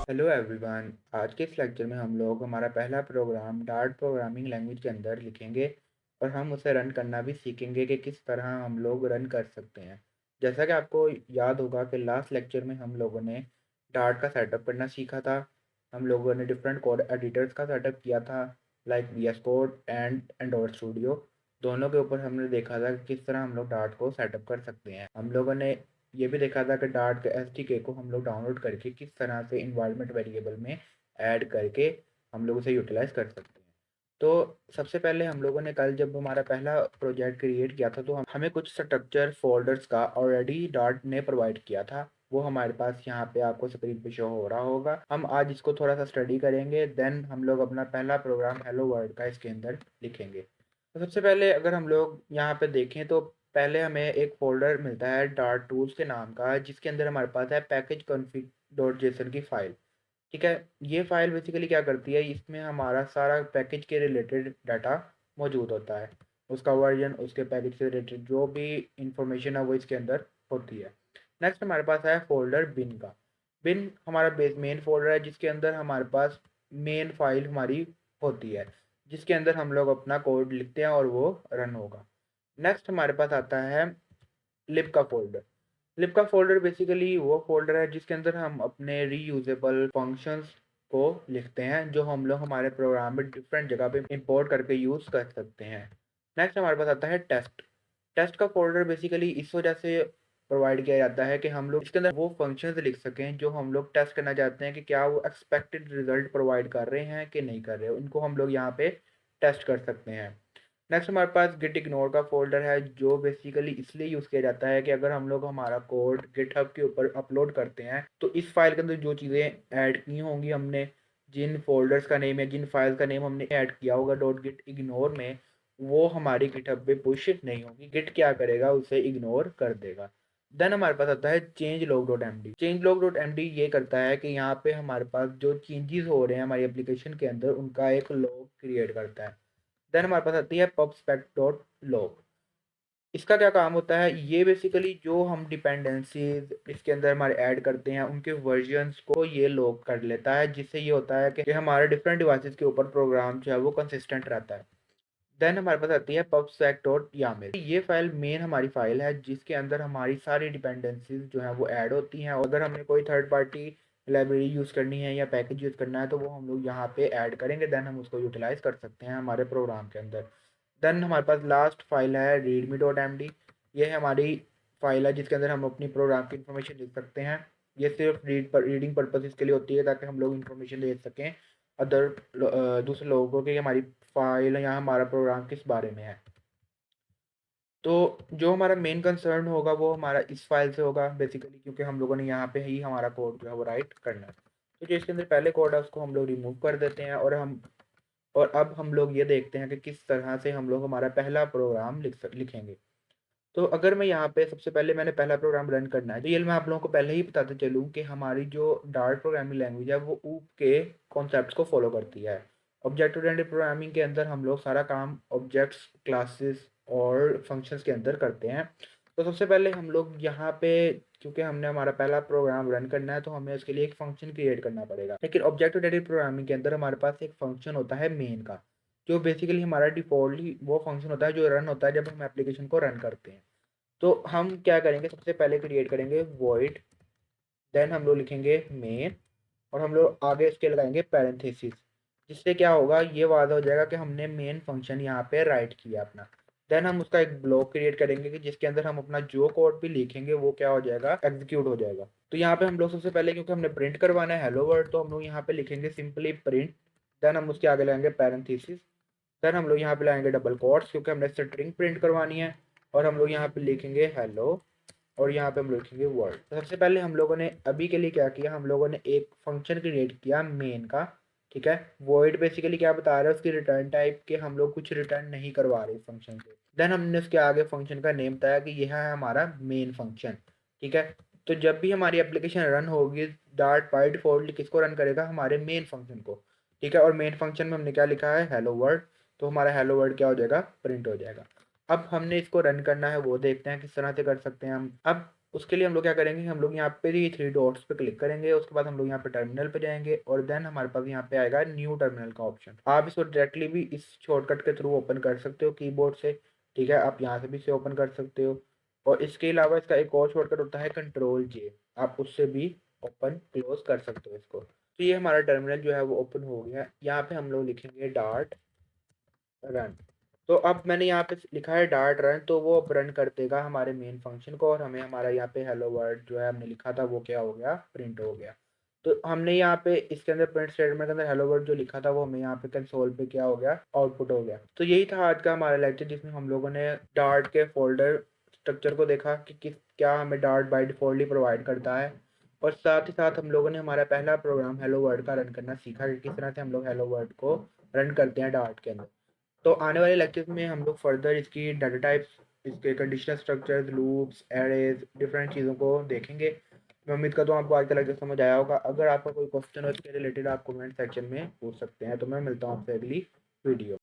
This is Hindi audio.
Hello everyone. आज के इस लेक्चर में हम लोग हमारा पहला प्रोग्राम डार्ट प्रोग्रामिंग लैंग्वेज के अंदर लिखेंगे और हम उसे रन करना भी सीखेंगे कि किस तरह हम लोग रन कर सकते हैं। जैसा कि आपको याद होगा कि लास्ट लेक्चर में हम लोगों ने डार्ट का सेटअप करना सीखा था। हम लोगों ने डिफरेंट कोड एडिटर्स का सेटअप किया था, like VS code and Android studio. दोनों के ऊपर हमने देखा था कि किस तरह हम लोग डार्ट को सेटअप कर सकते हैं। हम लोगों ने ये भी देखा था कि डार्ट के SDK को हम लोग डाउनलोड करके किस तरह से इन्वायरमेंट वेरिएबल में ऐड करके हम लोग उसे यूटिलाइज कर सकते हैं। तो सबसे पहले हम लोगों ने कल जब हमारा पहला प्रोजेक्ट क्रिएट किया था तो हमें कुछ स्ट्रक्चर फोल्डर्स का ऑलरेडी डार्ट ने प्रोवाइड किया था। वो हमारे पास यहाँ पे आपको स्क्रीन पे शो हो रहा होगा। हम आज इसको थोड़ा सा स्टडी करेंगे, देन हम लोग अपना पहला प्रोग्राम हेलो वर्ल्ड का इसके अंदर लिखेंगे। तो सबसे पहले अगर हम लोग यहाँ पे देखें तो पहले हमें एक फ़ोल्डर मिलता है डार्ट टूल्स के नाम का, जिसके अंदर हमारे पास है पैकेज कॉन्फ़िग डॉट जेसन की फ़ाइल। ठीक है, ये फ़ाइल बेसिकली क्या करती है, इसमें हमारा सारा पैकेज के रिलेटेड डाटा मौजूद होता है। उसका वर्जन, उसके पैकेज से रिलेटेड जो भी इंफॉर्मेशन है वो इसके अंदर होती है। नेक्स्ट हमारे पास है फ़ोल्डर बिन का। बिन हमारा बेस मेन फ़ोल्डर है जिसके अंदर हमारे पास मेन फ़ाइल हमारी होती है, जिसके अंदर हम लोग अपना कोड लिखते हैं और वो रन होगा। नेक्स्ट हमारे पास आता है लिब का फ़ोल्डर। लिब का फ़ोल्डर बेसिकली वो फ़ोल्डर है जिसके अंदर हम अपने रीयूजेबल फंक्शंस को लिखते हैं, जो हम लोग हमारे प्रोग्राम में डिफरेंट जगह पे इंपोर्ट करके यूज़ कर सकते हैं। नेक्स्ट हमारे पास आता है टेस्ट। टेस्ट का फ़ोल्डर बेसिकली इस वजह से प्रोवाइड किया जाता है कि हम लोग इसके अंदर वो फंक्शंस लिख सकें जो हम लोग टेस्ट करना चाहते हैं कि क्या वो एक्सपेक्टेड रिजल्ट प्रोवाइड कर रहे हैं कि नहीं कर रहे। उनको हम लोग यहाँ पे टेस्ट कर सकते हैं। नेक्स्ट हमारे पास गिट इग्नोर का फ़ोल्डर है, जो बेसिकली इसलिए यूज़ किया जाता है कि अगर हम लोग हमारा कोड गिटहब के ऊपर अपलोड करते हैं तो इस फाइल के अंदर जो चीज़ें ऐड की होंगी हमने, जिन फ़ोल्डर्स का नेम या जिन फाइल्स का नेम हमने ऐड किया होगा डॉट गिट इग्नोर में, वो हमारी गिटहब पे पुश नहीं होगी। गिट क्या करेगा, उसे इग्नोर कर देगा। देन हमारे पास आता है change log dot M D. Change log dot M D ये करता है कि यहाँ पे हमारे पास जो चेंजेस हो रहे हैं हमारी एप्लीकेशन के अंदर, उनका एक लॉग क्रिएट करता है। देन हमारे पास आती है पबस्पेक डॉट लॉग। इसका क्या काम होता है, ये बेसिकली जो हम डिपेंडेंसीज इसके अंदर हमारे ऐड करते हैं उनके वर्जन्स को ये लॉग कर लेता है, जिससे ये होता है कि हमारे डिफरेंट डिवाइसेस के ऊपर प्रोग्राम जो है वो कंसिस्टेंट रहता है। देन हमारे पास आती है पबस्पेक डॉट यामिल। ये फाइल मेन हमारी फाइल है जिसके अंदर हमारी सारी डिपेंडेंसीज जो हैं वो ऐड होती हैं। अगर हमने कोई थर्ड पार्टी लाइब्रेरी यूज़ करनी है या पैकेज यूज़ करना है तो वो हम लोग यहाँ पे ऐड करेंगे, देन हम उसको यूटिलाइज कर सकते हैं हमारे प्रोग्राम के अंदर। देन हमारे पास लास्ट फाइल है रीडमी डॉट एम डी। ये हमारी फाइल है जिसके अंदर हम अपनी प्रोग्राम की इन्फॉर्मेशन लिख सकते हैं। ये सिर्फ रीडिंग पर्पजेज़ के लिए होती है ताकि हम लोग इन्फॉर्मेशन दे सकें अदर दूसरे लोगों को कि हमारी फाइल या हमारा प्रोग्राम किस बारे में है। तो जो हमारा मेन कंसर्न होगा वो हमारा इस फाइल से होगा बेसिकली, क्योंकि हम लोगों ने यहाँ पे ही हमारा कोड जो है वो राइट करना है। तो जो इसके अंदर पहले कोड है उसको हम लोग रिमूव कर देते हैं और अब हम लोग ये देखते हैं कि किस तरह से हम लोग हमारा पहला प्रोग्राम लिखेंगे। तो अगर मैं यहाँ पे सबसे पहले मैंने पहला प्रोग्राम रन करना है तो ये मैं आप लोगों को पहले ही बताते चलूँ कि हमारी जो डार्ट प्रोग्रामिंग लैंग्वेज है वो ऊप के कॉन्सेप्ट्स को फॉलो करती है। ऑब्जेक्ट ओरिएंटेड प्रोग्रामिंग के अंदर हम लोग सारा काम ऑब्जेक्ट्स, क्लासेस और फंक्शंस के अंदर करते हैं। तो सबसे पहले हम लोग यहाँ पे, क्योंकि हमने हमारा पहला प्रोग्राम रन करना है तो हमें उसके लिए एक फ़ंक्शन क्रिएट करना पड़ेगा। लेकिन ऑब्जेक्ट ओरिएंटेड प्रोग्रामिंग के अंदर हमारे पास एक फ़ंक्शन होता है मेन का, जो बेसिकली हमारा डिफ़ॉल्टली वो फ़ंक्शन होता है जो रन होता है जब हम एप्लीकेशन को रन करते हैं। तो हम क्या करेंगे, सबसे पहले क्रिएट करेंगे वॉइड, देन हम लोग लिखेंगे मेन और हम लोग आगे इसके लगाएंगे पैरेंथेसिस, जिससे क्या होगा, ये वादा हो जाएगा कि हमने मेन फंक्शन यहाँ पे राइट किया अपना। देन हम उसका एक ब्लॉक क्रिएट करेंगे कि जिसके अंदर हम अपना जो कोड भी लिखेंगे वो क्या हो जाएगा, एग्जीक्यूट हो जाएगा। तो यहाँ पे हम लोग सबसे पहले, क्योंकि हमने प्रिंट करवाना है हेलो वर्ल्ड, तो हम लोग यहाँ पे लिखेंगे सिंपली प्रिंट। देन हम उसके आगे लगाएंगे पैरेंथेसिस। देन हम लोग यहाँ पे लाएंगे डबल कोट्स क्योंकि हमने स्ट्रिंग प्रिंट करवानी है। और हम लोग यहाँ पे लिखेंगे हेलो और यहाँ पे हम लिखेंगे वर्ड। तो सबसे पहले हम लोगों ने अभी के लिए क्या किया, हम लोगों ने एक फंक्शन क्रिएट किया मेन का। ठीक है, वॉइड बेसिकली क्या बता रहा है, उसकी रिटर्न टाइप के हम लोग कुछ रिटर्न नहीं करवा रहे फंक्शन से। देन हमने उसके आगे फंक्शन का नेम बताया कि यह है हमारा मेन फंक्शन। ठीक है, तो जब भी हमारी एप्लीकेशन रन होगी डार्ट बाय डिफॉल्ट किसको रन करेगा, हमारे मेन फंक्शन को। ठीक है, और मेन फंक्शन में हमने क्या लिखा है, हेलो वर्ल्ड। तो हमारा हेलो वर्ल्ड क्या हो जाएगा, प्रिंट हो जाएगा। अब हमने इसको रन करना है, वो देखते हैं किस तरह से कर सकते हैं हम। अब उसके लिए हम लोग क्या करेंगे, हम लोग यहाँ पे ये 3 डॉट्स पे क्लिक करेंगे, उसके बाद हम लोग यहाँ पे टर्मिनल पे जाएँगे और देन हमारे पास यहाँ पे आएगा न्यू टर्मिनल का ऑप्शन। आप इसको डायरेक्टली भी इस शॉर्टकट के थ्रू ओपन कर सकते हो कीबोर्ड से, ठीक है? आप यहाँ से भी इसे ओपन कर सकते हो और इसके अलावा इसका एक और शॉर्टकट होता है कंट्रोल जे, आप उससे भी ओपन क्लोज़ कर सकते हो इसको। तो ये हमारा टर्मिनल जो है वो ओपन हो गया। यहाँ पे हम लोग लिखेंगे डार्ट रन। तो अब मैंने यहाँ पे लिखा है डार्ट रन, तो वो अब रन कर देगा हमारे मेन फंक्शन को और हमें हमारा यहाँ पे हेलो वर्ल्ड जो है हमने लिखा था वो क्या हो गया, प्रिंट हो गया। तो हमने यहाँ पे इसके अंदर प्रिंट स्टेटमेंट के अंदर हेलो वर्ल्ड जो लिखा था वो हमें यहाँ पे कंसोल पे क्या हो गया, आउटपुट हो गया। तो यही था आज का हमारा लेक्चर जिसमें हम लोगों ने डार्ट के फोल्डर स्ट्रक्चर को देखा कि किस क्या हमें dart by default he provide करता है और साथ ही साथ हम लोगों ने हमारा पहला प्रोग्राम हेलो वर्ल्ड का रन करना सीखा कि किस तरह से हम लोग हेलो वर्ल्ड को रन करते हैं डार्ट के अंदर। तो आने वाले लेक्चर्स में हम लोग फर्दर इसकी डाटा टाइप्स, इसके conditional structures, loops, arrays, different चीज़ों को देखेंगे। मैं उम्मीद करता हूँ आपको आज का लेक्चर समझ आया होगा। अगर आपका कोई क्वेश्चन हो इसके रिलेटेड आप कमेंट सेक्शन में पूछ सकते हैं। तो मैं मिलता हूँ आपसे अगली वीडियो